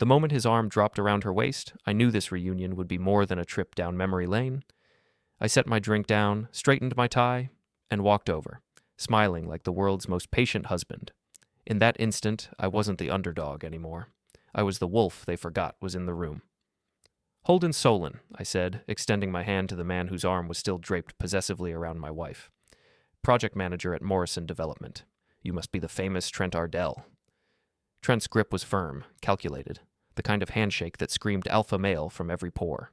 The moment his arm dropped around her waist, I knew this reunion would be more than a trip down memory lane. I set my drink down, straightened my tie, and walked over, smiling like the world's most patient husband. In that instant, I wasn't the underdog anymore. I was the wolf they forgot was in the room. "Holden Solen," I said, extending my hand to the man whose arm was still draped possessively around my wife. "Project manager at Morrison Development. You must be the famous Trent Ardell." Trent's grip was firm, calculated, the kind of handshake that screamed alpha male from every pore.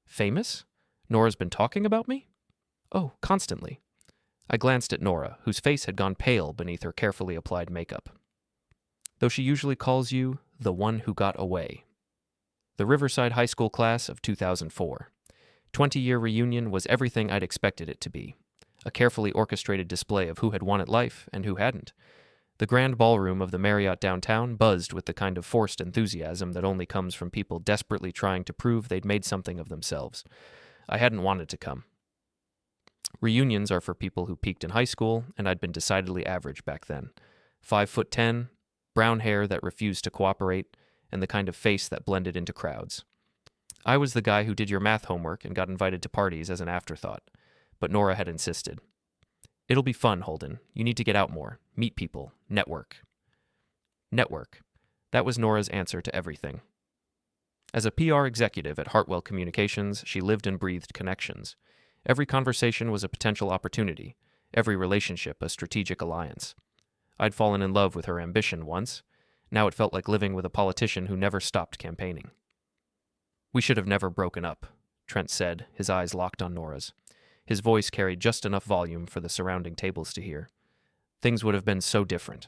"Famous? Nora's been talking about me?" "Oh, constantly." I glanced at Nora, whose face had gone pale beneath her carefully applied makeup. "Though she usually calls you the one who got away." The Riverside High School Class of 2004. 20-year reunion was everything I'd expected it to be. A carefully orchestrated display of who had won at life and who hadn't. The grand ballroom of the Marriott downtown buzzed with the kind of forced enthusiasm that only comes from people desperately trying to prove they'd made something of themselves. I hadn't wanted to come. Reunions are for people who peaked in high school, and I'd been decidedly average back then. 5'10", brown hair that refused to cooperate, and the kind of face that blended into crowds. I was the guy who did your math homework and got invited to parties as an afterthought, but Nora had insisted. "It'll be fun, Holden. You need to get out more, meet people, network." Network. That was Nora's answer to everything. As a PR executive at Hartwell Communications, she lived and breathed connections. Every conversation was a potential opportunity, every relationship a strategic alliance. I'd fallen in love with her ambition once. Now it felt like living with a politician who never stopped campaigning. "We should have never broken up," Trent said, his eyes locked on Nora's. His voice carried just enough volume for the surrounding tables to hear. "Things would have been so different."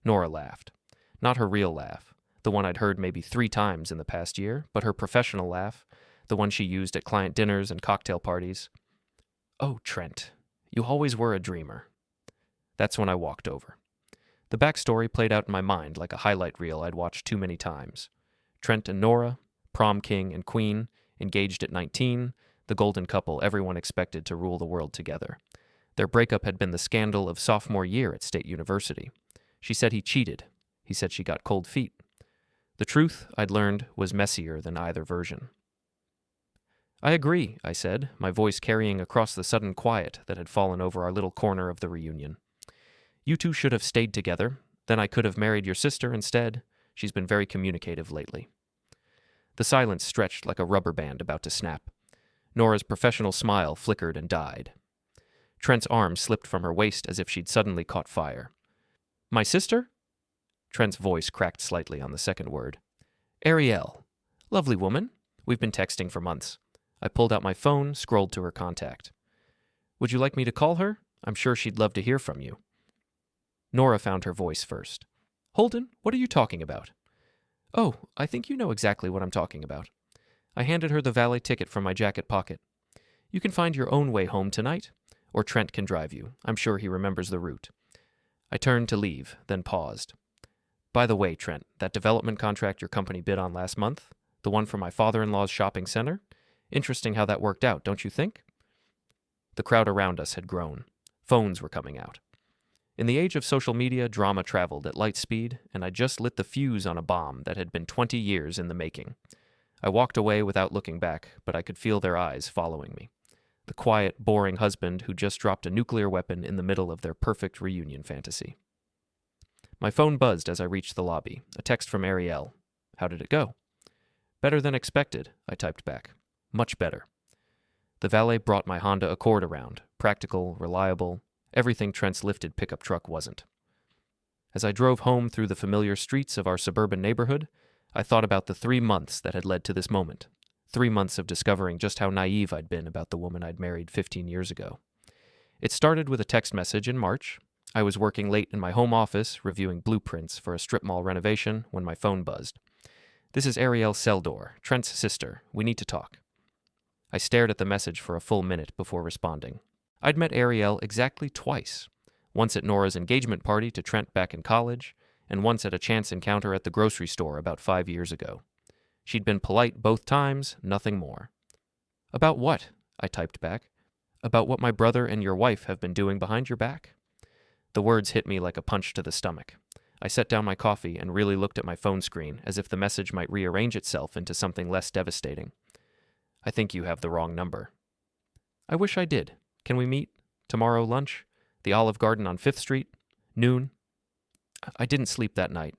Nora laughed. Not her real laugh, the one I'd heard maybe 3 times in the past year, but her professional laugh, the one she used at client dinners and cocktail parties. "Oh, Trent, you always were a dreamer." That's when I walked over. The backstory played out in my mind like a highlight reel I'd watched too many times. Trent and Nora, prom king and queen, engaged at 19, the golden couple everyone expected to rule the world together. Their breakup had been the scandal of sophomore year at State University. She said he cheated. He said she got cold feet. The truth, I'd learned, was messier than either version. "I agree," I said, my voice carrying across the sudden quiet that had fallen over our little corner of the reunion. "You two should have stayed together. Then I could have married your sister instead. She's been very communicative lately." The silence stretched like a rubber band about to snap. Nora's professional smile flickered and died. Trent's arm slipped from her waist as if she'd suddenly caught fire. "My sister?" Trent's voice cracked slightly on the second word. "Arielle. Lovely woman. We've been texting for months." I pulled out my phone, scrolled to her contact. "Would you like me to call her? I'm sure she'd love to hear from you." Nora found her voice first. "Holden, what are you talking about?" "Oh, I think you know exactly what I'm talking about." I handed her the valet ticket from my jacket pocket. "You can find your own way home tonight, or Trent can drive you. I'm sure he remembers the route." I turned to leave, then paused. "By the way, Trent, that development contract your company bid on last month, the one for my father-in-law's shopping center, interesting how that worked out, don't you think?" The crowd around us had grown. Phones were coming out. In the age of social media, drama traveled at light speed, and I just lit the fuse on a bomb that had been 20 years in the making. I walked away without looking back, but I could feel their eyes following me. The quiet, boring husband who just dropped a nuclear weapon in the middle of their perfect reunion fantasy. My phone buzzed as I reached the lobby, a text from Arielle. "How did it go?" "Better than expected," I typed back. "Much better." The valet brought my Honda Accord around, practical, reliable, everything Trent's lifted pickup truck wasn't. As I drove home through the familiar streets of our suburban neighborhood, I thought about the 3 months that had led to this moment. 3 months of discovering just how naive I'd been about the woman I'd married 15 years ago. It started with a text message in March. I was working late in my home office, reviewing blueprints for a strip mall renovation, when my phone buzzed. "This is Arielle Seldor, Trent's sister. We need to talk." I stared at the message for a full minute before responding. I'd met Arielle exactly twice. Once at Nora's engagement party to Trent back in college, and once at a chance encounter at the grocery store about 5 years ago. She'd been polite both times, nothing more. "About what?" I typed back. "About what my brother and your wife have been doing behind your back." The words hit me like a punch to the stomach. I set down my coffee and really looked at my phone screen as if the message might rearrange itself into something less devastating. I think you have the wrong number. I wish I did. Can we meet? Tomorrow lunch? The Olive Garden on 5th Street? Noon? I didn't sleep that night.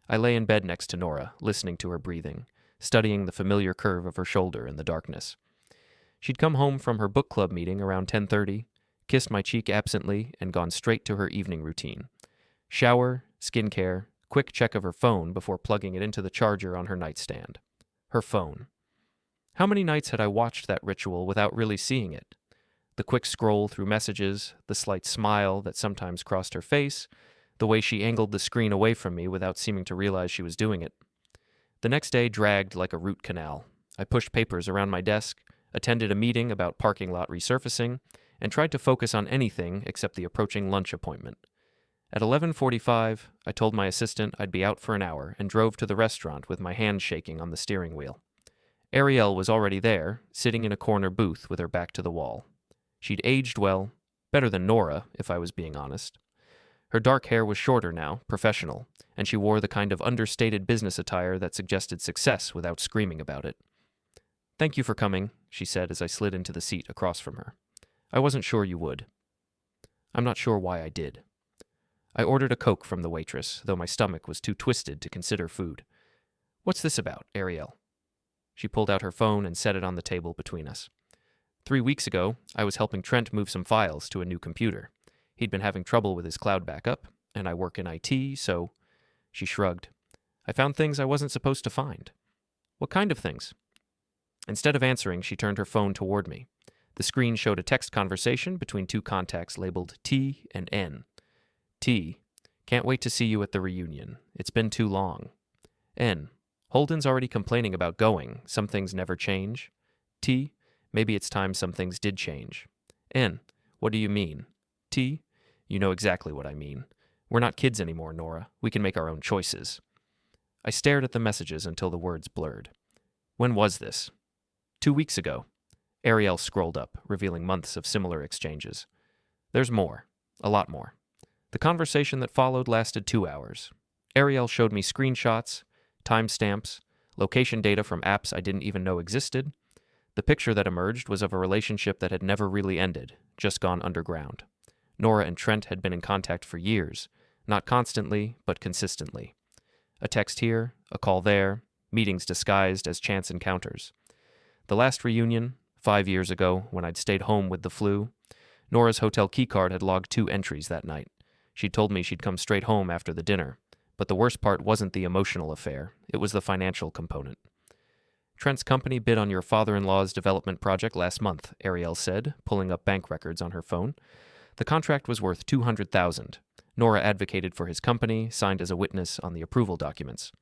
I lay in bed next to Nora, listening to her breathing, studying the familiar curve of her shoulder in the darkness. She'd come home from her book club meeting around 10:30, kissed my cheek absently, and gone straight to her evening routine. Shower, skincare, quick check of her phone before plugging it into the charger on her nightstand. Her phone. How many nights had I watched that ritual without really seeing it? The quick scroll through messages, the slight smile that sometimes crossed her face, the way she angled the screen away from me without seeming to realize she was doing it. The next day dragged like a root canal. I pushed papers around my desk, attended a meeting about parking lot resurfacing, and tried to focus on anything except the approaching lunch appointment. At 11:45, I told my assistant I'd be out for an hour and drove to the restaurant with my hands shaking on the steering wheel. Arielle was already there, sitting in a corner booth with her back to the wall. She'd aged well, better than Nora, if I was being honest. Her dark hair was shorter now, professional, and she wore the kind of understated business attire that suggested success without screaming about it. "Thank you for coming," she said as I slid into the seat across from her. "I wasn't sure you would." I'm not sure why I did. I ordered a Coke from the waitress, though my stomach was too twisted to consider food. "What's this about, Arielle?" She pulled out her phone and set it on the table between us. 3 weeks ago, I was helping Trent move some files to a new computer. He'd been having trouble with his cloud backup, and I work in IT, so... She shrugged. "I found things I wasn't supposed to find." "What kind of things?" Instead of answering, she turned her phone toward me. The screen showed a text conversation between two contacts labeled T and N. T. "Can't wait to see you at the reunion. It's been too long." N. "Holden's already complaining about going. Some things never change." T. "Maybe it's time some things did change." N. "What do you mean?" T. "You know exactly what I mean. We're not kids anymore, Nora. We can make our own choices." I stared at the messages until the words blurred. When was this? 2 weeks ago. Arielle scrolled up, revealing months of similar exchanges. There's more. A lot more. The conversation that followed lasted 2 hours. Arielle showed me screenshots, timestamps, location data from apps I didn't even know existed. The picture that emerged was of a relationship that had never really ended, just gone underground. Nora and Trent had been in contact for years, not constantly, but consistently. A text here, a call there, meetings disguised as chance encounters. The last reunion, 5 years ago, when I'd stayed home with the flu, Nora's hotel keycard had logged 2 entries that night. She'd told me she'd come straight home after the dinner, but the worst part wasn't the emotional affair, it was the financial component. "Trent's company bid on your father-in-law's development project last month," Arielle said, pulling up bank records on her phone. "The contract was worth $200,000. Nora advocated for his company, signed as a witness on the approval documents."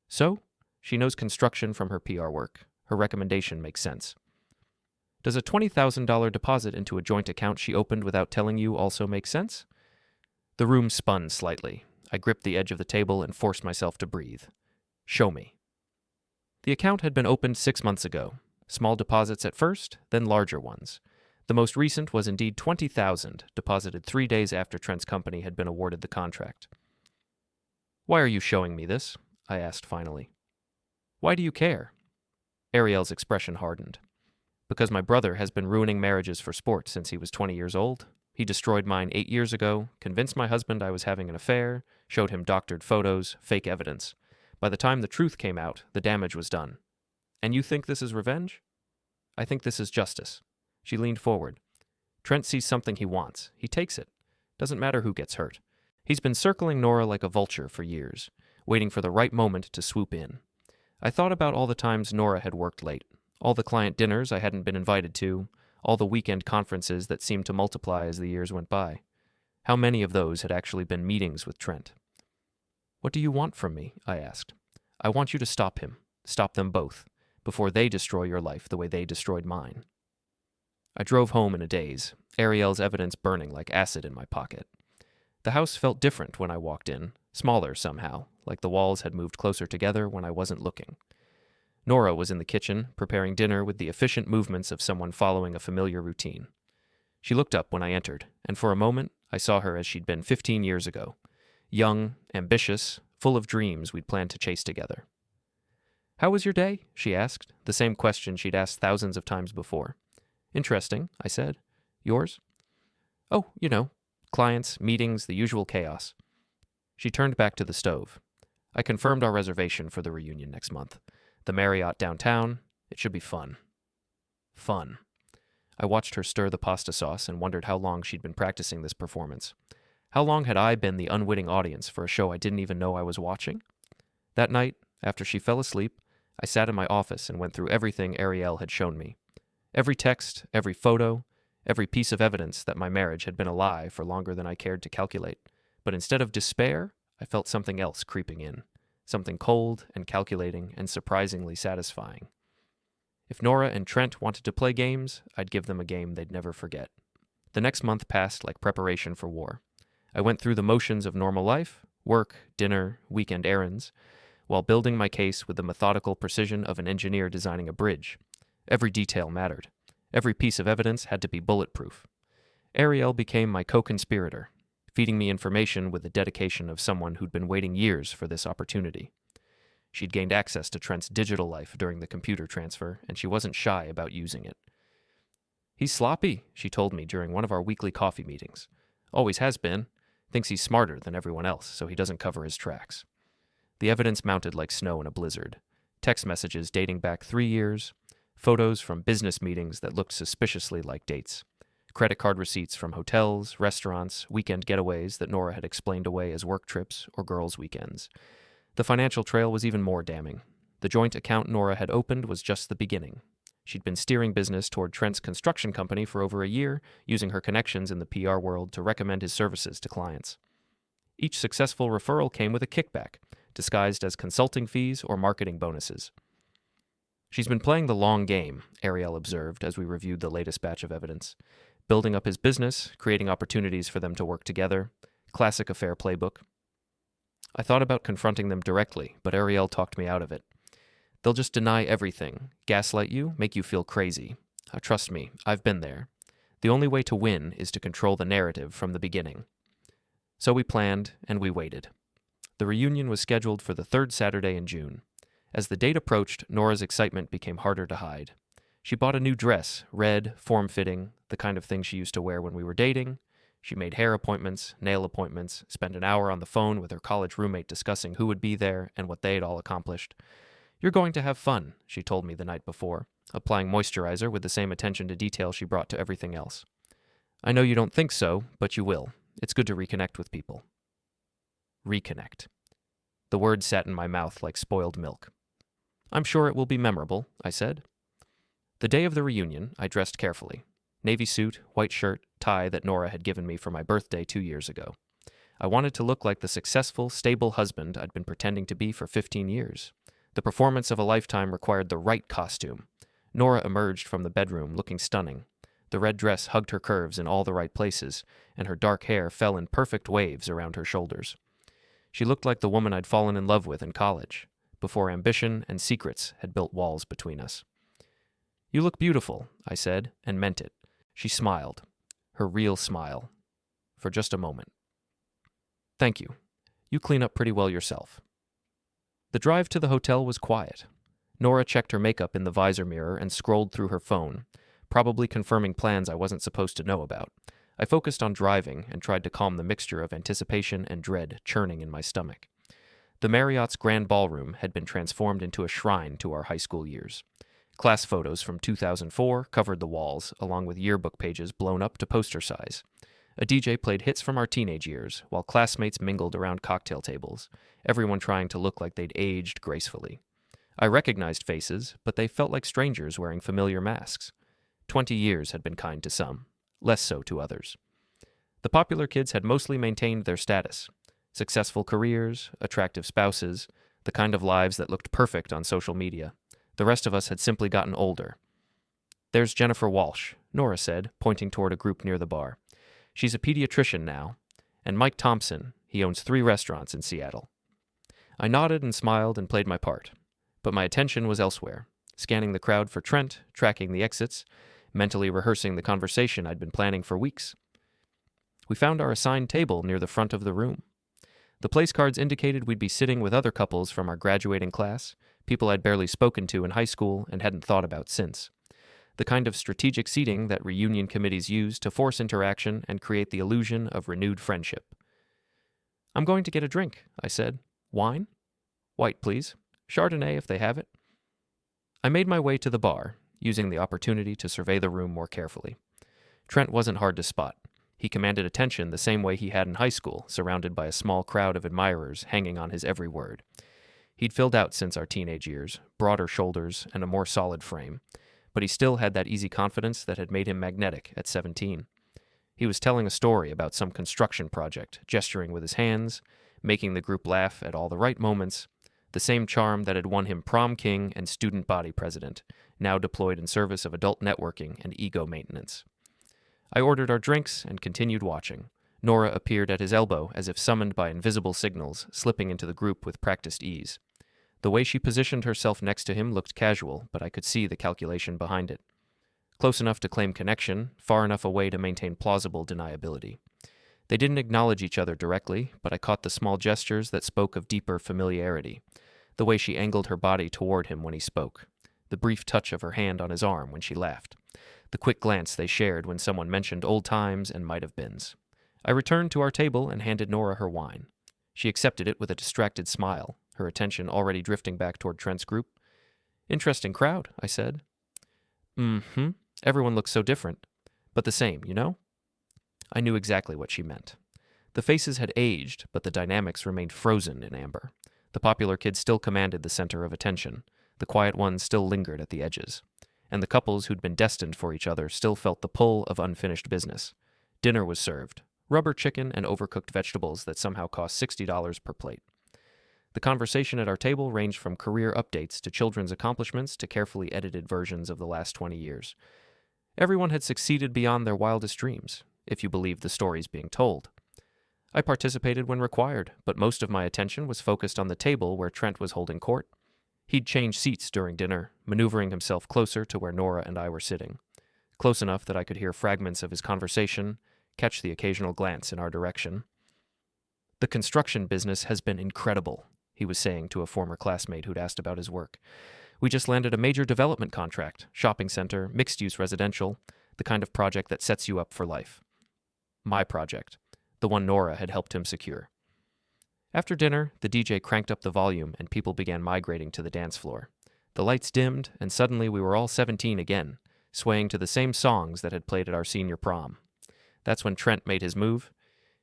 "So?" She knows construction from her PR work. Her recommendation makes sense. "Does a $20,000 deposit into a joint account she opened without telling you also make sense?" The room spun slightly. I gripped the edge of the table and forced myself to breathe. "Show me." The account had been opened 6 months ago. Small deposits at first, then larger ones. The most recent was indeed $20,000, deposited 3 days after Trent's company had been awarded the contract. "Why are you showing me this?" I asked finally. "Why do you care?" Arielle's expression hardened. "Because my brother has been ruining marriages for sport since he was 20 years old. He destroyed mine 8 years ago, convinced my husband I was having an affair, showed him doctored photos, fake evidence. By the time the truth came out, the damage was done. And you think this is revenge?" "I think this is justice." She leaned forward. "Trent sees something he wants. He takes it. Doesn't matter who gets hurt. He's been circling Nora like a vulture for years, waiting for the right moment to swoop in. I thought about all the times Nora had worked late, all the client dinners I hadn't been invited to, all the weekend conferences that seemed to multiply as the years went by. How many of those had actually been meetings with Trent? "What do you want from me?" I asked. "I want you to stop him, stop them both, before they destroy your life the way they destroyed mine." I drove home in a daze, Arielle's evidence burning like acid in my pocket. The house felt different when I walked in, smaller somehow, like the walls had moved closer together when I wasn't looking. Nora was in the kitchen, preparing dinner with the efficient movements of someone following a familiar routine. She looked up when I entered, and for a moment I saw her as she'd been 15 years ago. Young, ambitious, full of dreams we'd planned to chase together. "How was your day?" she asked, the same question she'd asked thousands of times before. "Interesting," I said. "Yours?" "Oh, clients, meetings, the usual chaos." She turned back to the stove. "I confirmed our reservation for the reunion next month. The Marriott downtown. It should be fun." Fun. I watched her stir the pasta sauce and wondered how long she'd been practicing this performance. How long had I been the unwitting audience for a show I didn't even know I was watching? That night, after she fell asleep, I sat in my office and went through everything Arielle had shown me. Every text, every photo, every piece of evidence that my marriage had been a lie for longer than I cared to calculate. But instead of despair, I felt something else creeping in. Something cold and calculating and surprisingly satisfying. If Nora and Trent wanted to play games, I'd give them a game they'd never forget. The next month passed like preparation for war. I went through the motions of normal life, work, dinner, weekend errands, while building my case with the methodical precision of an engineer designing a bridge. Every detail mattered. Every piece of evidence had to be bulletproof. Arielle became my co-conspirator, feeding me information with the dedication of someone who'd been waiting years for this opportunity. She'd gained access to Trent's digital life during the computer transfer, and she wasn't shy about using it. "He's sloppy," she told me during one of our weekly coffee meetings. "Always has been. Thinks he's smarter than everyone else, so he doesn't cover his tracks." The evidence mounted like snow in a blizzard. Text messages dating back 3 years, photos from business meetings that looked suspiciously like dates, credit card receipts from hotels, restaurants, weekend getaways that Nora had explained away as work trips or girls' weekends. The financial trail was even more damning. The joint account Nora had opened was just the beginning. She'd been steering business toward Trent's construction company for over a year, using her connections in the PR world to recommend his services to clients. Each successful referral came with a kickback, disguised as consulting fees or marketing bonuses. "She's been playing the long game," Arielle observed as we reviewed the latest batch of evidence. "Building up his business, creating opportunities for them to work together. Classic affair playbook." I thought about confronting them directly, but Arielle talked me out of it. "They'll just deny everything, gaslight you, make you feel crazy. Trust me, I've been there. The only way to win is to control the narrative from the beginning." So we planned, and we waited. The reunion was scheduled for the third Saturday in June. As the date approached, Nora's excitement became harder to hide. She bought a new dress, red, form-fitting, the kind of thing she used to wear when we were dating. She made hair appointments, nail appointments, spent an hour on the phone with her college roommate discussing who would be there and what they'd all accomplished. "You're going to have fun," she told me the night before, applying moisturizer with the same attention to detail she brought to everything else. "I know you don't think so, but you will. It's good to reconnect with people." Reconnect. The word sat in my mouth like spoiled milk. "I'm sure it will be memorable," I said. The day of the reunion, I dressed carefully. Navy suit, white shirt, tie that Nora had given me for my birthday 2 years ago. I wanted to look like the successful, stable husband I'd been pretending to be for 15 years. The performance of a lifetime required the right costume. Nora emerged from the bedroom looking stunning. The red dress hugged her curves in all the right places, and her dark hair fell in perfect waves around her shoulders. She looked like the woman I'd fallen in love with in college, before ambition and secrets had built walls between us. "You look beautiful," I said, and meant it. She smiled, her real smile, for just a moment. "Thank you. You clean up pretty well yourself." The drive to the hotel was quiet. Nora checked her makeup in the visor mirror and scrolled through her phone, probably confirming plans I wasn't supposed to know about. I focused on driving and tried to calm the mixture of anticipation and dread churning in my stomach. The Marriott's grand ballroom had been transformed into a shrine to our high school years. Class photos from 2004 covered the walls, along with yearbook pages blown up to poster size. A DJ played hits from our teenage years, while classmates mingled around cocktail tables, everyone trying to look like they'd aged gracefully. I recognized faces, but they felt like strangers wearing familiar masks. 20 years had been kind to some, less so to others. The popular kids had mostly maintained their status. Successful careers, attractive spouses, the kind of lives that looked perfect on social media. The rest of us had simply gotten older. "There's Jennifer Walsh," Nora said, pointing toward a group near the bar. "She's a pediatrician now. And Mike Thompson, he owns 3 restaurants in Seattle." I nodded and smiled and played my part. But my attention was elsewhere, scanning the crowd for Trent, tracking the exits, mentally rehearsing the conversation I'd been planning for weeks. We found our assigned table near the front of the room. The place cards indicated we'd be sitting with other couples from our graduating class, people I'd barely spoken to in high school and hadn't thought about since. The kind of strategic seating that reunion committees use to force interaction and create the illusion of renewed friendship. "I'm going to get a drink," I said. "Wine?" "White, please. Chardonnay, if they have it." I made my way to the bar, using the opportunity to survey the room more carefully. Trent wasn't hard to spot. He commanded attention the same way he had in high school, surrounded by a small crowd of admirers hanging on his every word. He'd filled out since our teenage years, broader shoulders and a more solid frame, but he still had that easy confidence that had made him magnetic at 17. He was telling a story about some construction project, gesturing with his hands, making the group laugh at all the right moments, the same charm that had won him prom king and student body president, now deployed in service of adult networking and ego maintenance. I ordered our drinks and continued watching. Nora appeared at his elbow as if summoned by invisible signals, slipping into the group with practiced ease. The way she positioned herself next to him looked casual, but I could see the calculation behind it. Close enough to claim connection, far enough away to maintain plausible deniability. They didn't acknowledge each other directly, but I caught the small gestures that spoke of deeper familiarity. The way she angled her body toward him when he spoke. The brief touch of her hand on his arm when she laughed. The quick glance they shared when someone mentioned old times and might-have-beens. I returned to our table and handed Nora her wine. She accepted it with a distracted smile, her attention already drifting back toward Trent's group. "Interesting crowd," I said. "Mm-hmm. Everyone looks so different. But the same, you know?" I knew exactly what she meant. The faces had aged, but the dynamics remained frozen in amber. The popular kids still commanded the center of attention. The quiet ones still lingered at the edges. And the couples who'd been destined for each other still felt the pull of unfinished business. Dinner was served. Rubber chicken and overcooked vegetables that somehow cost $60 per plate. The conversation at our table ranged from career updates to children's accomplishments to carefully edited versions of the last 20 years. Everyone had succeeded beyond their wildest dreams, if you believed the stories being told. I participated when required, but most of my attention was focused on the table where Trent was holding court. He'd changed seats during dinner, maneuvering himself closer to where Nora and I were sitting, close enough that I could hear fragments of his conversation, catch the occasional glance in our direction. "The construction business has been incredible," he was saying to a former classmate who'd asked about his work. "We just landed a major development contract, shopping center, mixed-use residential, the kind of project that sets you up for life." My project, the one Nora had helped him secure. After dinner, the DJ cranked up the volume and people began migrating to the dance floor. The lights dimmed, and suddenly we were all 17 again, swaying to the same songs that had played at our senior prom. That's when Trent made his move.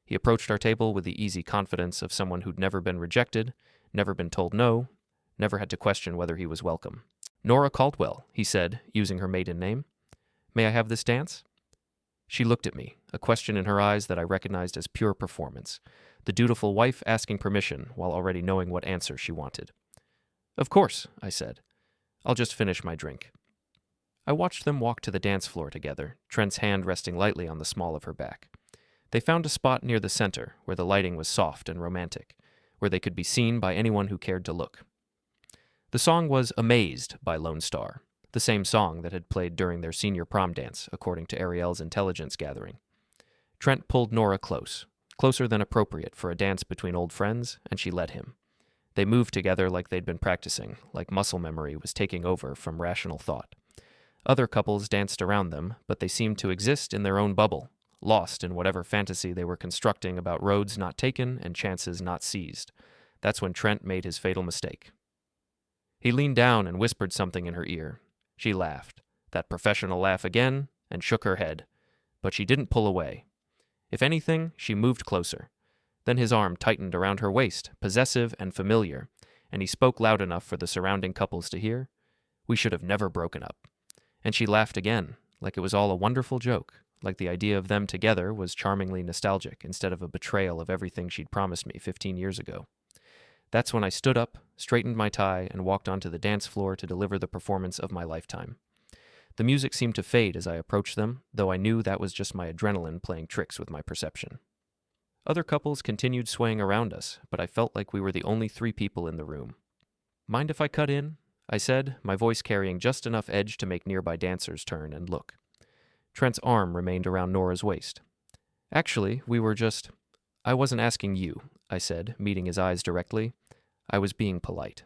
He approached our table with the easy confidence of someone who'd never been rejected, never been told no, never had to question whether he was welcome. "Nora Caldwell," he said, using her maiden name. "May I have this dance?" She looked at me, a question in her eyes that I recognized as pure performance, the dutiful wife asking permission while already knowing what answer she wanted. "Of course," I said. "I'll just finish my drink." I watched them walk to the dance floor together, Trent's hand resting lightly on the small of her back. They found a spot near the center, where the lighting was soft and romantic, where they could be seen by anyone who cared to look. The song was "Amazed" by Lone Star, the same song that had played during their senior prom dance, according to Arielle's intelligence gathering. Trent pulled Nora close, closer than appropriate for a dance between old friends, and she led him. They moved together like they'd been practicing, like muscle memory was taking over from rational thought. Other couples danced around them, but they seemed to exist in their own bubble, lost in whatever fantasy they were constructing about roads not taken and chances not seized. That's when Trent made his fatal mistake. He leaned down and whispered something in her ear. She laughed, that professional laugh again, and shook her head. But she didn't pull away. If anything, she moved closer. Then his arm tightened around her waist, possessive and familiar, and he spoke loud enough for the surrounding couples to hear. "We should have never broken up." And she laughed again, like it was all a wonderful joke, like the idea of them together was charmingly nostalgic instead of a betrayal of everything she'd promised me 15 years ago. That's when I stood up, straightened my tie, and walked onto the dance floor to deliver the performance of my lifetime. The music seemed to fade as I approached them, though I knew that was just my adrenaline playing tricks with my perception. Other couples continued swaying around us, but I felt like we were the only 3 people in the room. "Mind if I cut in?" I said, my voice carrying just enough edge to make nearby dancers turn and look. Trent's arm remained around Nora's waist. "Actually, we were just..." I wasn't asking you, I said, meeting his eyes directly. I was being polite.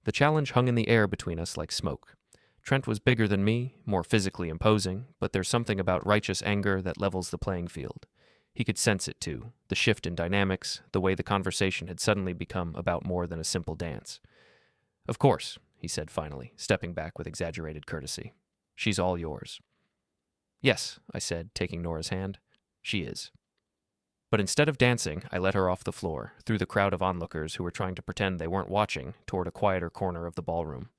The challenge hung in the air between us like smoke. Trent was bigger than me, more physically imposing, but there's something about righteous anger that levels the playing field. He could sense it too, the shift in dynamics, the way the conversation had suddenly become about more than a simple dance. Of course, he said finally, stepping back with exaggerated courtesy. She's all yours. Yes, I said, taking Nora's hand. She is. But instead of dancing, I let her off the floor, through the crowd of onlookers who were trying to pretend they weren't watching, toward a quieter corner of the ballroom.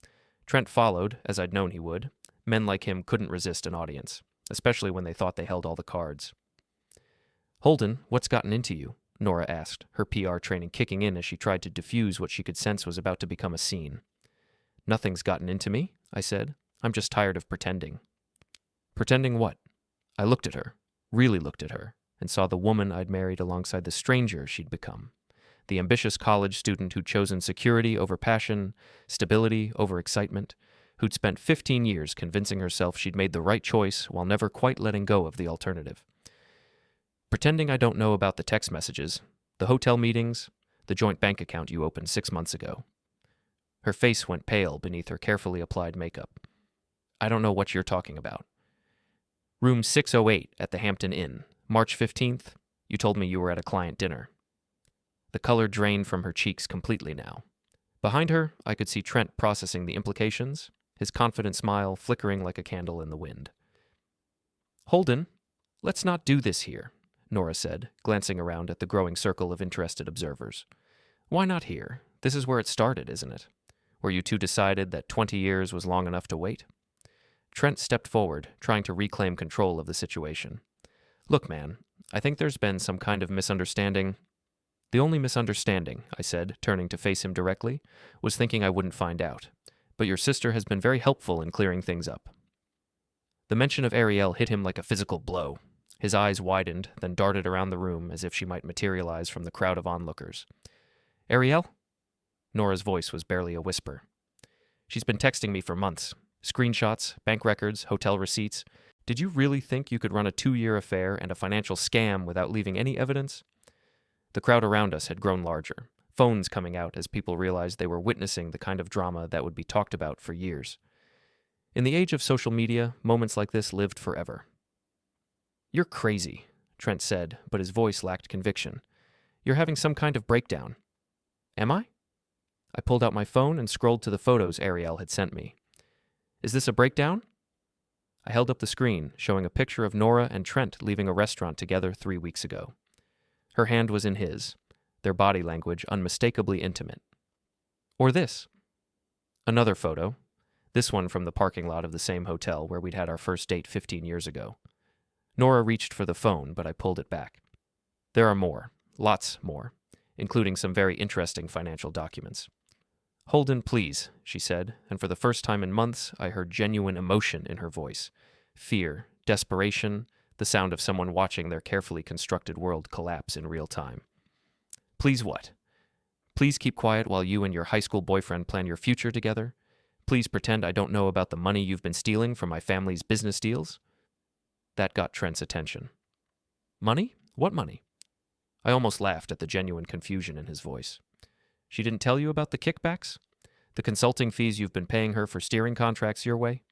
Trent followed, as I'd known he would. Men like him couldn't resist an audience, especially when they thought they held all the cards. Holden, what's gotten into you? Nora asked, her PR training kicking in as she tried to diffuse what she could sense was about to become a scene. Nothing's gotten into me, I said. I'm just tired of pretending. Pretending what? I looked at her, really looked at her, and saw the woman I'd married alongside the stranger she'd become. The ambitious college student who'd chosen security over passion, stability over excitement, who'd spent 15 years convincing herself she'd made the right choice while never quite letting go of the alternative. Pretending I don't know about the text messages, the hotel meetings, the joint bank account you opened 6 months ago. Her face went pale beneath her carefully applied makeup. I don't know what you're talking about. Room 608 at the Hampton Inn, March 15th. You told me you were at a client dinner. The color drained from her cheeks completely now. Behind her, I could see Trent processing the implications, his confident smile flickering like a candle in the wind. Holden, let's not do this here, Nora said, glancing around at the growing circle of interested observers. Why not here? This is where it started, isn't it? Where you two decided that 20 years was long enough to wait? Trent stepped forward, trying to reclaim control of the situation. Look, man, I think there's been some kind of misunderstanding. The only misunderstanding, I said, turning to face him directly, was thinking I wouldn't find out. But your sister has been very helpful in clearing things up. The mention of Arielle hit him like a physical blow. His eyes widened, then darted around the room as if she might materialize from the crowd of onlookers. Arielle? Nora's voice was barely a whisper. She's been texting me for months. Screenshots, bank records, hotel receipts. Did you really think you could run a 2-year affair and a financial scam without leaving any evidence? The crowd around us had grown larger, phones coming out as people realized they were witnessing the kind of drama that would be talked about for years. In the age of social media, moments like this lived forever. You're crazy, Trent said, but his voice lacked conviction. You're having some kind of breakdown. Am I? I pulled out my phone and scrolled to the photos Arielle had sent me. Is this a breakdown? I held up the screen, showing a picture of Nora and Trent leaving a restaurant together 3 weeks ago. Her hand was in his, their body language unmistakably intimate. Or this. Another photo, this one from the parking lot of the same hotel where we'd had our first date 15 years ago. Nora reached for the phone, but I pulled it back. There are more, lots more, including some very interesting financial documents. Holden, please, she said, and for the first time in months, I heard genuine emotion in her voice. Fear, desperation, the sound of someone watching their carefully constructed world collapse in real time. Please what? Please keep quiet while you and your high school boyfriend plan your future together? Please pretend I don't know about the money you've been stealing from my family's business deals? That got Trent's attention. Money? What money? I almost laughed at the genuine confusion in his voice. She didn't tell you about the kickbacks? The consulting fees you've been paying her for steering contracts your way?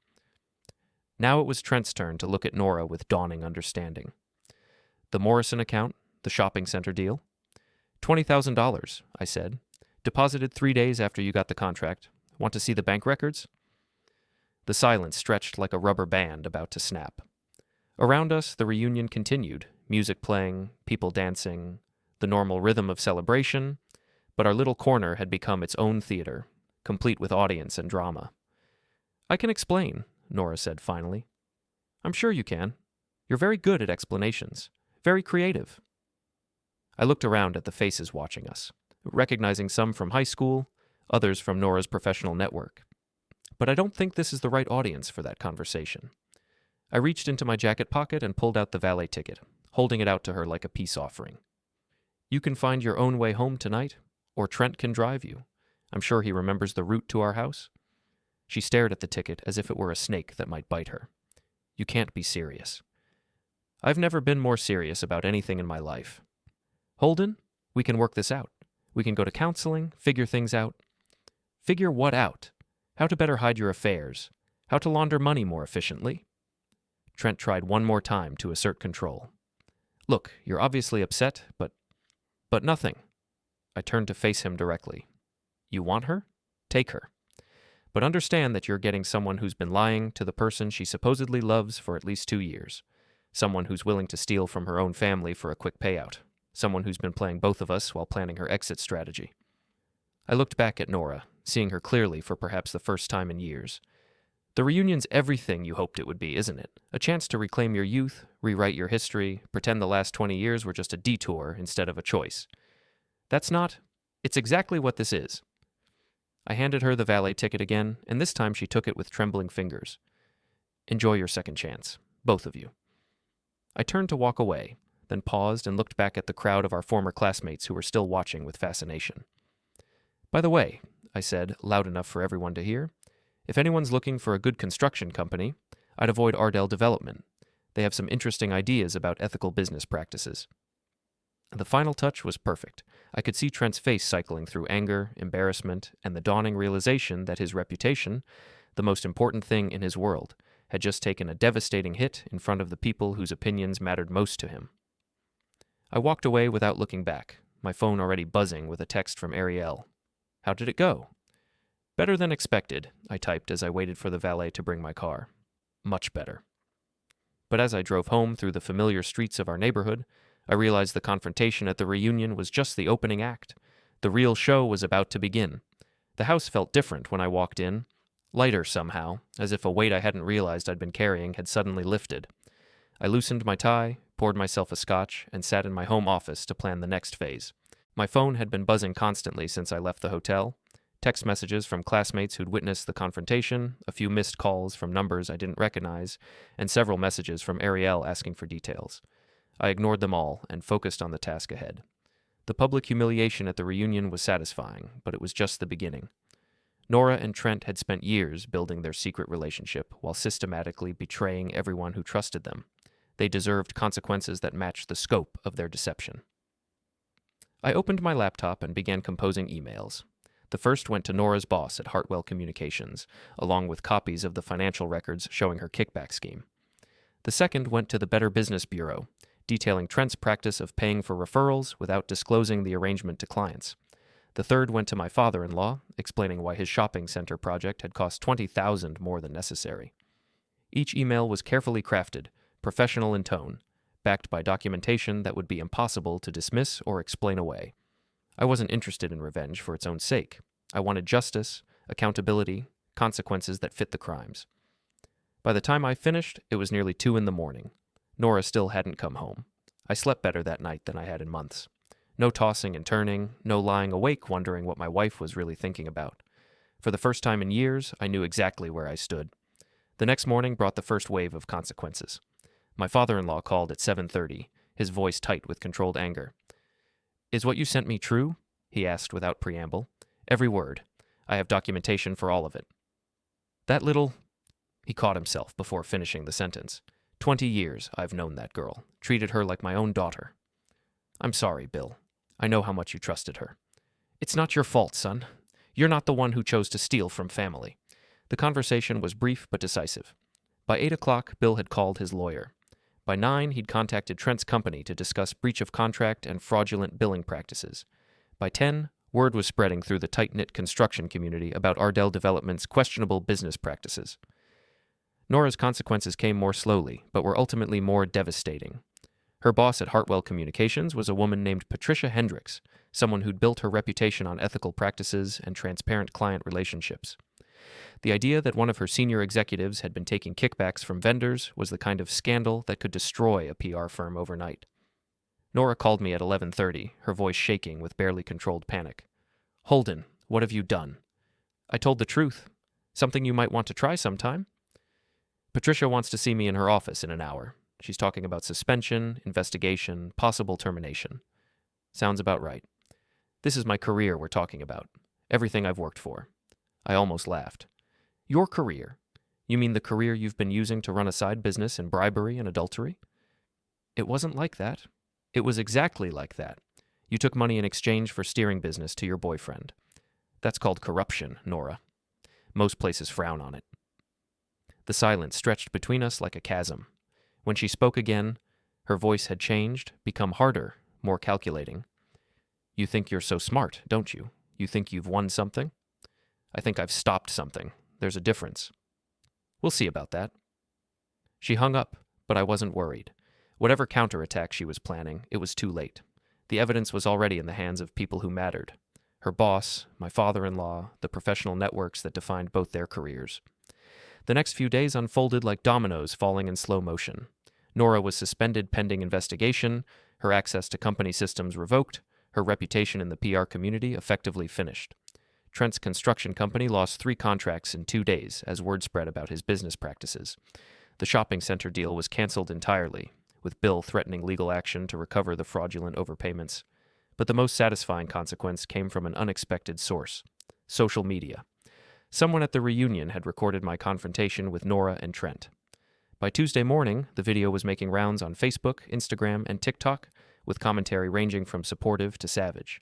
Now it was Trent's turn to look at Nora with dawning understanding. The Morrison account, the shopping center deal? $20,000, I said. Deposited 3 days after you got the contract. Want to see the bank records? The silence stretched like a rubber band about to snap. Around us, the reunion continued, music playing, people dancing, the normal rhythm of celebration, but our little corner had become its own theater, complete with audience and drama. I can explain, Nora said finally. I'm sure you can. You're very good at explanations, very creative. I looked around at the faces watching us, recognizing some from high school, others from Nora's professional network. But I don't think this is the right audience for that conversation. I reached into my jacket pocket and pulled out the valet ticket, holding it out to her like a peace offering. You can find your own way home tonight, or Trent can drive you. I'm sure he remembers the route to our house. She stared at the ticket as if it were a snake that might bite her. You can't be serious. I've never been more serious about anything in my life. Holden, we can work this out. We can go to counseling, figure things out. Figure what out? How to better hide your affairs. How to launder money more efficiently. Trent tried one more time to assert control. Look, you're obviously upset, but nothing. I turned to face him directly. You want her? Take her. But understand that you're getting someone who's been lying to the person she supposedly loves for at least 2 years. Someone who's willing to steal from her own family for a quick payout. Someone who's been playing both of us while planning her exit strategy. I looked back at Nora, seeing her clearly for perhaps the first time in years. The reunion's everything you hoped it would be, isn't it? A chance to reclaim your youth, rewrite your history, pretend the last 20 years were just a detour instead of a choice. It's exactly what this is. I handed her the valet ticket again, and this time she took it with trembling fingers. Enjoy your second chance, both of you. I turned to walk away, then paused and looked back at the crowd of our former classmates who were still watching with fascination. By the way, I said, loud enough for everyone to hear, if anyone's looking for a good construction company, I'd avoid Ardell Development. They have some interesting ideas about ethical business practices. The final touch was perfect. I could see Trent's face cycling through anger, embarrassment, and the dawning realization that his reputation, the most important thing in his world, had just taken a devastating hit in front of the people whose opinions mattered most to him. I walked away without looking back, my phone already buzzing with a text from Arielle. How did it go? Better than expected, I typed as I waited for the valet to bring my car. Much better. But as I drove home through the familiar streets of our neighborhood, I realized the confrontation at the reunion was just the opening act. The real show was about to begin. The house felt different when I walked in, lighter somehow, as if a weight I hadn't realized I'd been carrying had suddenly lifted. I loosened my tie, poured myself a scotch, and sat in my home office to plan the next phase. My phone had been buzzing constantly since I left the hotel. Text messages from classmates who'd witnessed the confrontation, a few missed calls from numbers I didn't recognize, and several messages from Arielle asking for details. I ignored them all and focused on the task ahead. The public humiliation at the reunion was satisfying, but it was just the beginning. Nora and Trent had spent years building their secret relationship while systematically betraying everyone who trusted them. They deserved consequences that matched the scope of their deception. I opened my laptop and began composing emails. The first went to Nora's boss at Hartwell Communications, along with copies of the financial records showing her kickback scheme. The second went to the Better Business Bureau, detailing Trent's practice of paying for referrals without disclosing the arrangement to clients. The third went to my father-in-law, explaining why his shopping center project had cost $20,000 more than necessary. Each email was carefully crafted, professional in tone, backed by documentation that would be impossible to dismiss or explain away. I wasn't interested in revenge for its own sake. I wanted justice, accountability, consequences that fit the crimes. By the time I finished, it was nearly 2 a.m. Nora still hadn't come home. I slept better that night than I had in months. No tossing and turning, no lying awake wondering what my wife was really thinking about. For the first time in years, I knew exactly where I stood. The next morning brought the first wave of consequences. My father-in-law called at 7:30, his voice tight with controlled anger. Is what you sent me true? He asked without preamble. Every word. I have documentation for all of it. That little... He caught himself before finishing the sentence. 20 years I've known that girl, treated her like my own daughter. I'm sorry, Bill. I know how much you trusted her. It's not your fault, son. You're not the one who chose to steal from family. The conversation was brief but decisive. By 8 o'clock, Bill had called his lawyer. By 9, he'd contacted Trent's company to discuss breach of contract and fraudulent billing practices. By 10, word was spreading through the tight-knit construction community about Ardell Development's questionable business practices. Nora's consequences came more slowly, but were ultimately more devastating. Her boss at Hartwell Communications was a woman named Patricia Hendricks, someone who'd built her reputation on ethical practices and transparent client relationships. The idea that one of her senior executives had been taking kickbacks from vendors was the kind of scandal that could destroy a PR firm overnight. Nora called me at 11:30, her voice shaking with barely controlled panic. Holden, what have you done? I told the truth. Something you might want to try sometime. Patricia wants to see me in her office in an hour. She's talking about suspension, investigation, possible termination. Sounds about right. This is my career we're talking about. Everything I've worked for. I almost laughed. Your career? You mean the career you've been using to run a side business in bribery and adultery? It wasn't like that. It was exactly like that. You took money in exchange for steering business to your boyfriend. That's called corruption, Nora. Most places frown on it. The silence stretched between us like a chasm. When she spoke again, her voice had changed, become harder, more calculating. You think you're so smart, don't you? You think you've won something? I think I've stopped something. There's a difference. We'll see about that. She hung up, but I wasn't worried. Whatever counterattack she was planning, it was too late. The evidence was already in the hands of people who mattered. Her boss, my father-in-law, the professional networks that defined both their careers. The next few days unfolded like dominoes falling in slow motion. Nora was suspended pending investigation, her access to company systems revoked, her reputation in the PR community effectively finished. Trent's construction company lost 3 contracts in 2 days as word spread about his business practices. The shopping center deal was canceled entirely, with Bill threatening legal action to recover the fraudulent overpayments. But the most satisfying consequence came from an unexpected source: social media. Someone at the reunion had recorded my confrontation with Nora and Trent. By Tuesday morning, the video was making rounds on Facebook, Instagram, and TikTok, with commentary ranging from supportive to savage.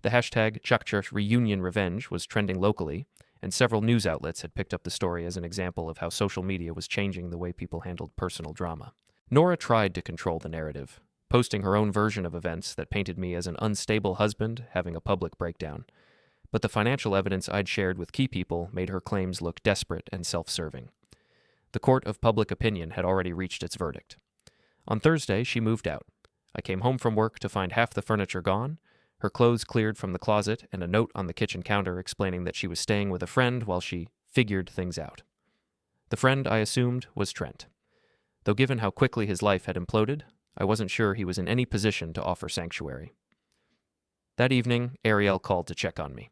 The hashtag #ReunionRevenge was trending locally, and several news outlets had picked up the story as an example of how social media was changing the way people handled personal drama. Nora tried to control the narrative, posting her own version of events that painted me as an unstable husband having a public breakdown. But the financial evidence I'd shared with key people made her claims look desperate and self-serving. The court of public opinion had already reached its verdict. On Thursday, she moved out. I came home from work to find half the furniture gone, her clothes cleared from the closet, and a note on the kitchen counter explaining that she was staying with a friend while she figured things out. The friend, I assumed, was Trent. Though given how quickly his life had imploded, I wasn't sure he was in any position to offer sanctuary. That evening, Arielle called to check on me.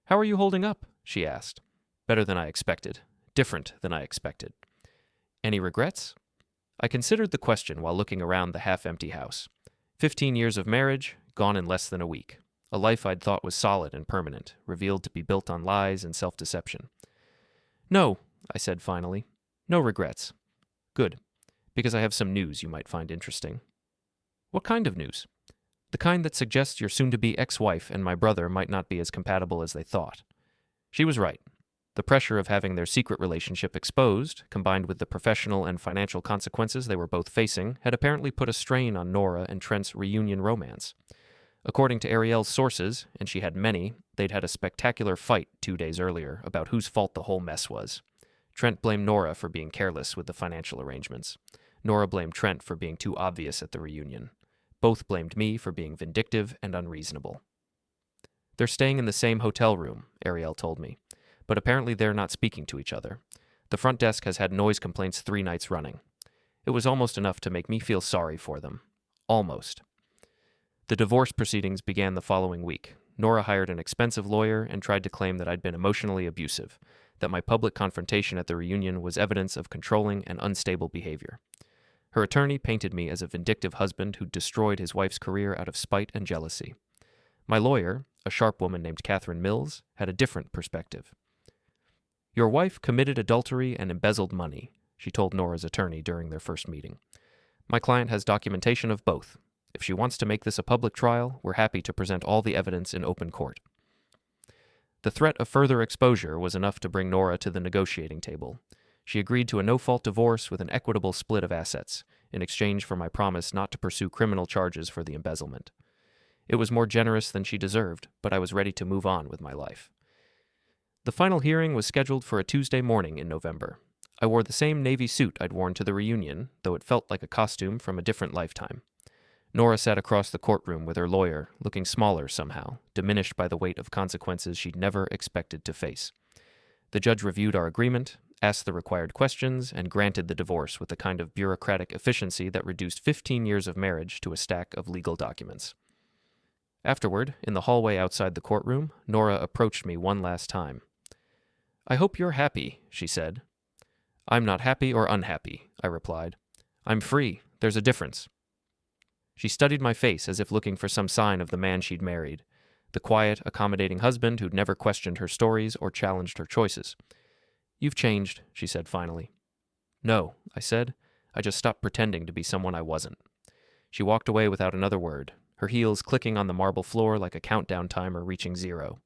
"How are you holding up?" she asked. "Better than I expected. Different than I expected." "Any regrets?" I considered the question while looking around the half-empty house. 15 years of marriage, gone in less than a week. A life I'd thought was solid and permanent, revealed to be built on lies and self-deception. "No," I said finally. "No regrets." "Good, because I have some news you might find interesting." "What kind of news?" "The kind that suggests your soon-to-be ex-wife and my brother might not be as compatible as they thought." She was right. The pressure of having their secret relationship exposed, combined with the professional and financial consequences they were both facing, had apparently put a strain on Nora and Trent's reunion romance. According to Arielle's sources, and she had many, they'd had a spectacular fight 2 days earlier about whose fault the whole mess was. Trent blamed Nora for being careless with the financial arrangements. Nora blamed Trent for being too obvious at the reunion. Both blamed me for being vindictive and unreasonable. "They're staying in the same hotel room," Arielle told me, "but apparently they're not speaking to each other. The front desk has had noise complaints 3 nights running. It was almost enough to make me feel sorry for them. Almost." The divorce proceedings began the following week. Nora hired an expensive lawyer and tried to claim that I'd been emotionally abusive, that my public confrontation at the reunion was evidence of controlling and unstable behavior. Her attorney painted me as a vindictive husband who destroyed his wife's career out of spite and jealousy. My lawyer, a sharp woman named Catherine Mills, had a different perspective. "Your wife committed adultery and embezzled money," she told Nora's attorney during their first meeting. "My client has documentation of both. If she wants to make this a public trial, we're happy to present all the evidence in open court." The threat of further exposure was enough to bring Nora to the negotiating table. She agreed to a no-fault divorce with an equitable split of assets, in exchange for my promise not to pursue criminal charges for the embezzlement. It was more generous than she deserved, but I was ready to move on with my life. The final hearing was scheduled for a Tuesday morning in November. I wore the same navy suit I'd worn to the reunion, though it felt like a costume from a different lifetime. Nora sat across the courtroom with her lawyer, looking smaller somehow, diminished by the weight of consequences she'd never expected to face. The judge reviewed our agreement, asked the required questions, and granted the divorce with the kind of bureaucratic efficiency that reduced 15 years of marriage to a stack of legal documents. Afterward, in the hallway outside the courtroom, Nora approached me one last time. "I hope you're happy," she said. "I'm not happy or unhappy," I replied. "I'm free. There's a difference." She studied my face as if looking for some sign of the man she'd married, the quiet, accommodating husband who'd never questioned her stories or challenged her choices. "You've changed," she said finally. "No," I said. "I just stopped pretending to be someone I wasn't." She walked away without another word, her heels clicking on the marble floor like a countdown timer reaching 0.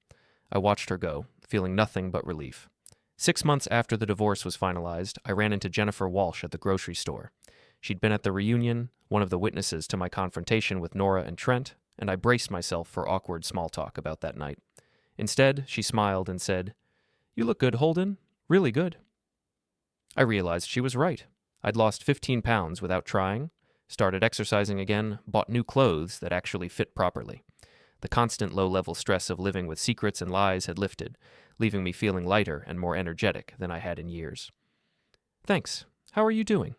I watched her go, feeling nothing but relief. 6 months after the divorce was finalized, I ran into Jennifer Walsh at the grocery store. She'd been at the reunion, one of the witnesses to my confrontation with Nora and Trent, and I braced myself for awkward small talk about that night. Instead, she smiled and said, "You look good, Holden. Really good." I realized she was right. I'd lost 15 pounds without trying, started exercising again, bought new clothes that actually fit properly. The constant low-level stress of living with secrets and lies had lifted, leaving me feeling lighter and more energetic than I had in years. "Thanks. How are you doing?"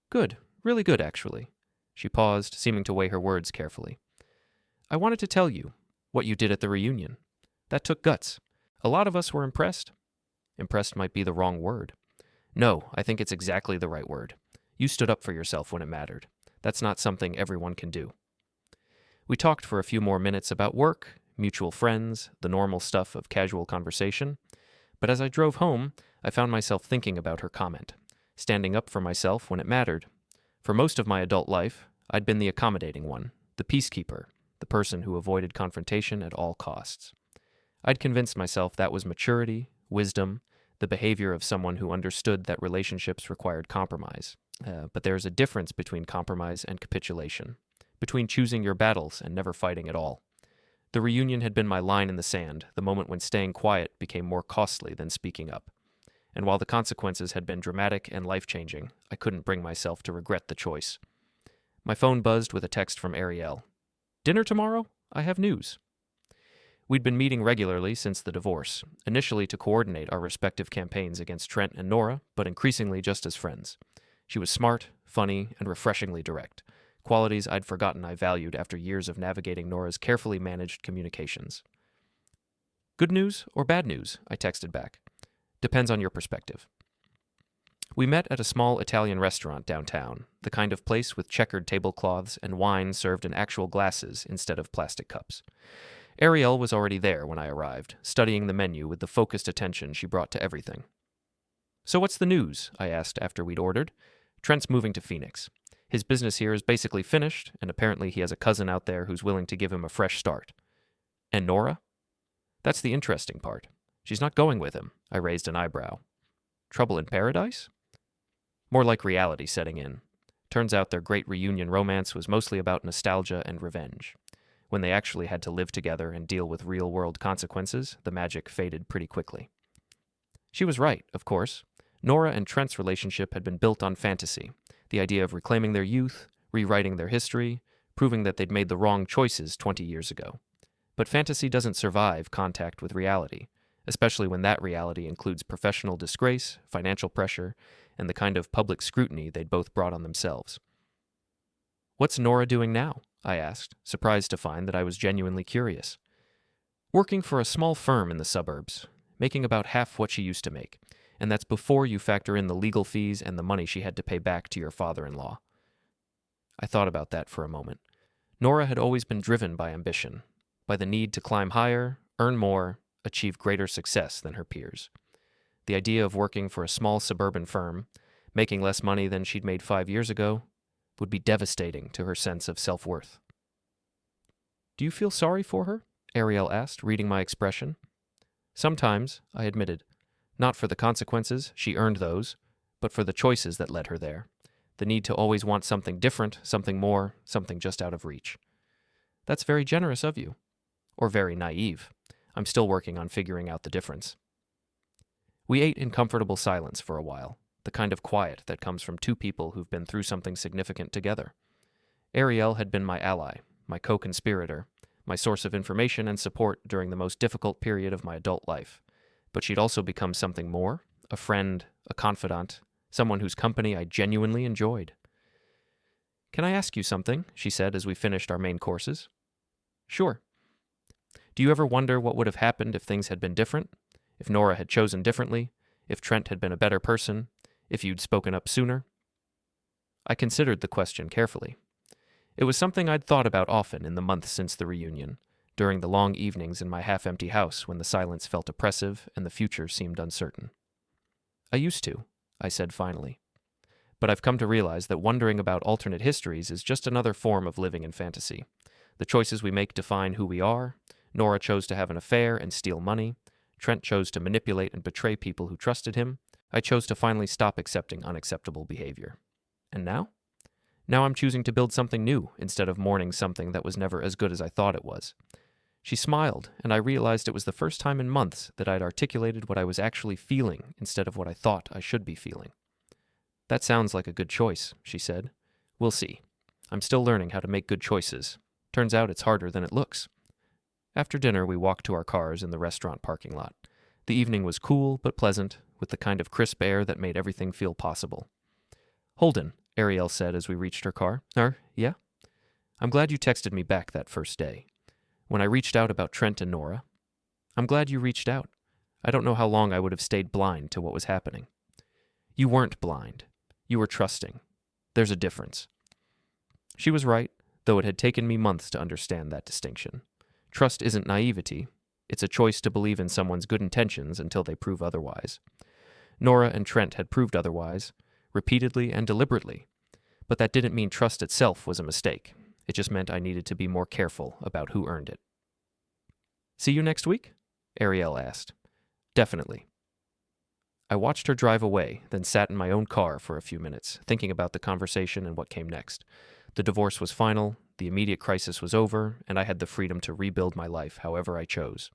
"Good. Really good, actually." She paused, seeming to weigh her words carefully. "I wanted to tell you what you did at the reunion. That took guts. A lot of us were impressed." Impressed might be the wrong word. No, I think it's exactly the right word. You stood up for yourself when it mattered. That's not something everyone can do. We talked for a few more minutes about work, mutual friends, the normal stuff of casual conversation. But as I drove home, I found myself thinking about her comment, standing up for myself when it mattered. For most of my adult life, I'd been the accommodating one, the peacekeeper, the person who avoided confrontation at all costs. I'd convinced myself that was maturity, wisdom, the behavior of someone who understood that relationships required compromise. But there's a difference between compromise and capitulation, between choosing your battles and never fighting at all. The reunion had been my line in the sand, the moment when staying quiet became more costly than speaking up. And while the consequences had been dramatic and life-changing, I couldn't bring myself to regret the choice. My phone buzzed with a text from Arielle. "Dinner tomorrow? I have news." We'd been meeting regularly since the divorce, initially to coordinate our respective campaigns against Trent and Nora, but increasingly just as friends. She was smart, funny, and refreshingly direct, qualities I'd forgotten I valued after years of navigating Nora's carefully managed communications. "Good news or bad news?" I texted back. "Depends on your perspective." We met at a small Italian restaurant downtown, the kind of place with checkered tablecloths and wine served in actual glasses instead of plastic cups. Arielle was already there when I arrived, studying the menu with the focused attention she brought to everything. "So what's the news?" I asked after we'd ordered. "Trent's moving to Phoenix. His business here is basically finished, and apparently he has a cousin out there who's willing to give him a fresh start." "And Nora?" "That's the interesting part. She's not going with him." I raised an eyebrow. "Trouble in paradise?" "More like reality setting in. Turns out their great reunion romance was mostly about nostalgia and revenge. When they actually had to live together and deal with real-world consequences, the magic faded pretty quickly." She was right, of course. Nora and Trent's relationship had been built on fantasy, the idea of reclaiming their youth, rewriting their history, proving that they'd made the wrong choices 20 years ago. But fantasy doesn't survive contact with reality, especially when that reality includes professional disgrace, financial pressure, and the kind of public scrutiny they'd both brought on themselves. "What's Nora doing now?" I asked, surprised to find that I was genuinely curious. "Working for a small firm in the suburbs, making about half what she used to make, and that's before you factor in the legal fees and the money she had to pay back to your father-in-law." I thought about that for a moment. Nora had always been driven by ambition, by the need to climb higher, earn more, achieve greater success than her peers. The idea of working for a small suburban firm, making less money than she'd made 5 years ago, would be devastating to her sense of self-worth. "Do you feel sorry for her?" Arielle asked, reading my expression. "Sometimes," I admitted. "Not for the consequences, she earned those, but for the choices that led her there. The need to always want something different, something more, something just out of reach." "That's very generous of you." Or very naive. I'm still working on figuring out the difference. We ate in comfortable silence for a while, the kind of quiet that comes from two people who've been through something significant together. Arielle had been my ally, my co-conspirator, my source of information and support during the most difficult period of my adult life. But she'd also become something more, a friend, a confidant, someone whose company I genuinely enjoyed. "Can I ask you something?" she said as we finished our main courses. "Sure." "Do you ever wonder what would have happened if things had been different? If Nora had chosen differently? If Trent had been a better person? If you'd spoken up sooner?" I considered the question carefully. It was something I'd thought about often in the months since the reunion, during the long evenings in my half-empty house when the silence felt oppressive and the future seemed uncertain. "I used to," I said finally. "But I've come to realize that wondering about alternate histories is just another form of living in fantasy. The choices we make define who we are. Nora chose to have an affair and steal money. Trent chose to manipulate and betray people who trusted him. I chose to finally stop accepting unacceptable behavior. And now? Now I'm choosing to build something new instead of mourning something that was never as good as I thought it was. She smiled, and I realized it was the first time in months that I'd articulated what I was actually feeling instead of what I thought I should be feeling. That sounds like a good choice, she said. We'll see. I'm still learning how to make good choices. Turns out it's harder than it looks. After dinner, we walked to our cars in the restaurant parking lot. The evening was cool but pleasant, with the kind of crisp air that made everything feel possible. Holden, Arielle said as we reached her car. Yeah? I'm glad you texted me back that first day. When I reached out about Trent and Nora. I'm glad you reached out. I don't know how long I would have stayed blind to what was happening. You weren't blind. You were trusting. There's a difference. She was right, though it had taken me months to understand that distinction. Trust isn't naivety. It's a choice to believe in someone's good intentions until they prove otherwise. Nora and Trent had proved otherwise, repeatedly and deliberately. But that didn't mean trust itself was a mistake. It just meant I needed to be more careful about who earned it. See you next week? Arielle asked. Definitely. I watched her drive away, then sat in my own car for a few minutes, thinking about the conversation and what came next. The divorce was final, the immediate crisis was over, and I had the freedom to rebuild my life however I chose.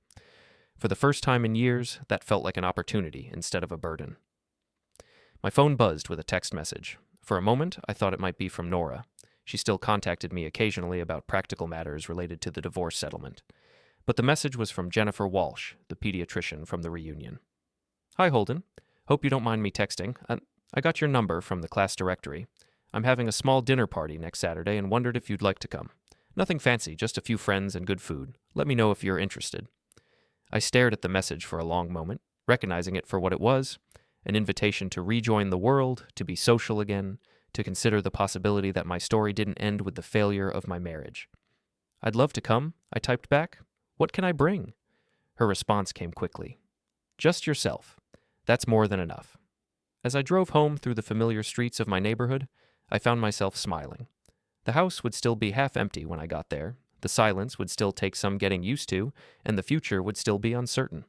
For the first time in years, that felt like an opportunity instead of a burden. My phone buzzed with a text message. For a moment, I thought it might be from Nora. She still contacted me occasionally about practical matters related to the divorce settlement. But the message was from Jennifer Walsh, the pediatrician from the reunion. Hi, Holden. Hope you don't mind me texting. I got your number from the class directory. I'm having a small dinner party next Saturday and wondered if you'd like to come. Nothing fancy, just a few friends and good food. Let me know if you're interested. I stared at the message for a long moment, recognizing it for what it was, an invitation to rejoin the world, to be social again, to consider the possibility that my story didn't end with the failure of my marriage. I'd love to come, I typed back. What can I bring? Her response came quickly. Just yourself. That's more than enough. As I drove home through the familiar streets of my neighborhood, I found myself smiling. The house would still be half empty when I got there, the silence would still take some getting used to, and the future would still be uncertain.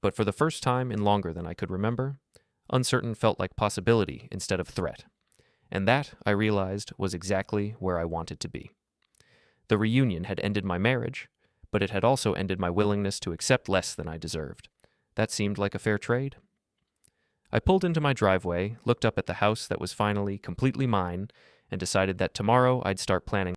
But for the first time in longer than I could remember, uncertain felt like possibility instead of threat. And that, I realized, was exactly where I wanted to be. The reunion had ended my marriage, but it had also ended my willingness to accept less than I deserved. That seemed like a fair trade. I pulled into my driveway, looked up at the house that was finally completely mine, and decided that tomorrow I'd start planning